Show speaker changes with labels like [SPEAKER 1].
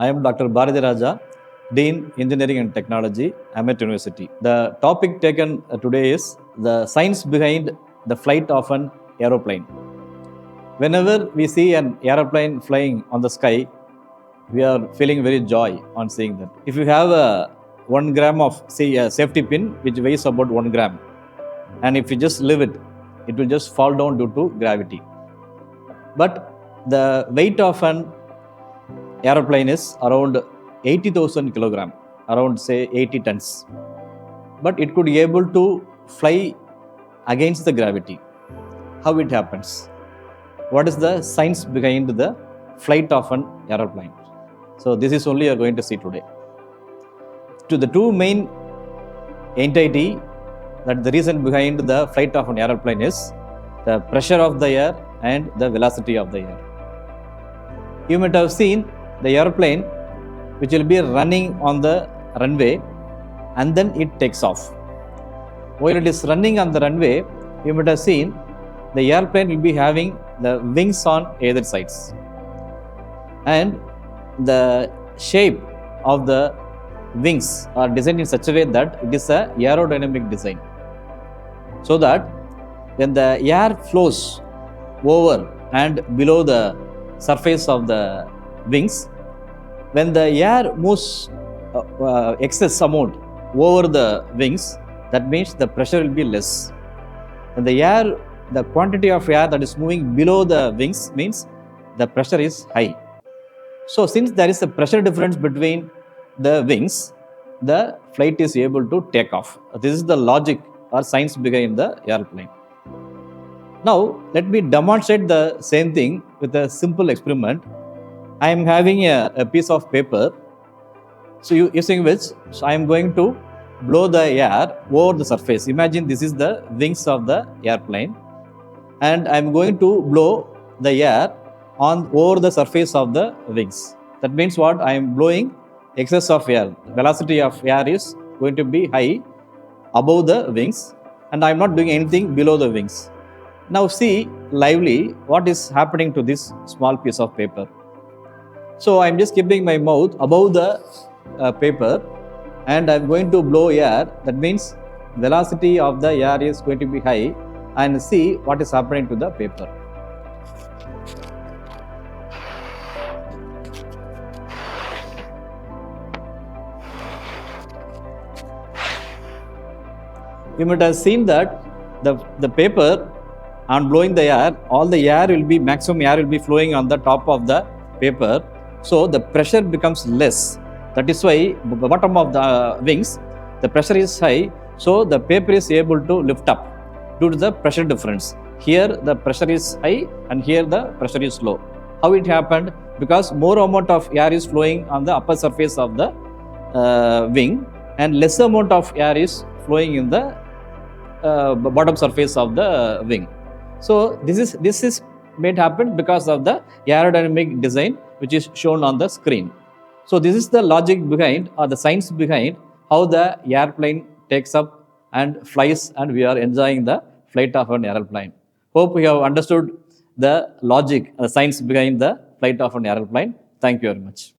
[SPEAKER 1] I am Dr. Bharati Raja, Dean Engineering and Technology, Amet University. The topic taken today is the science behind the flight of an aeroplane. Whenever we see an aeroplane flying on the sky, we are feeling very joy on seeing that. If you have a 1 gram of a safety pin which weighs about 1 gram, and if you just leave it, it will just fall down due to gravity. But the weight of an aeroplane is around 80,000 kilogram, around say 80 tons. But it could be able to fly against the gravity. How it happens? What is the science behind the flight of an aeroplane? So this is only you are going to see today. To the two main entity that the reason behind the flight of an aeroplane is the pressure of the air and the velocity of the air. You might have seen the airplane which will be running on the runway and then it takes off. While it is running on the runway, you might have seen the airplane will be having the wings on either sides. And the shape of the wings are designed in such a way that it is a aerodynamic design. So that when the air flows over and below the surface of the wings, when the air moves excess amount over the wings, that means the pressure will be less. And the quantity of air that is moving below the wings means the pressure is high. So since there is a pressure difference between the wings, the flight is able to take off. This is the logic or science behind the airplane. Now let me demonstrate the same thing with a simple experiment. I am having a piece of paper, so using which I am going to blow the air over the surface. Imagine this is the wings of the airplane, and I am going to blow the air over the surface of the wings. That means what? I am blowing excess of air. Velocity of air is going to be high above the wings, and I am not doing anything below the wings. Now see lively what is happening to this small piece of paper. So I am just keeping my mouth above the paper and I am going to blow air. That means velocity of the air is going to be high, and see what is happening to the paper. You might have seen that the paper, on blowing the air, all the air will be, maximum air will be flowing on the top of the paper. So the pressure becomes less. That is why the bottom of the wings, the pressure is high. So the paper is able to lift up due to the pressure difference. Here the pressure is high and here the pressure is low. How it happened? Because more amount of air is flowing on the upper surface of the wing and less amount of air is flowing in the bottom surface of the wing. So this is made happen because of the aerodynamic design which is shown on the screen. So this is the logic behind or the science behind how the airplane takes up and flies, and we are enjoying the flight of an airplane. Hope you have understood the logic, the science behind the flight of an airplane. Thank you very much.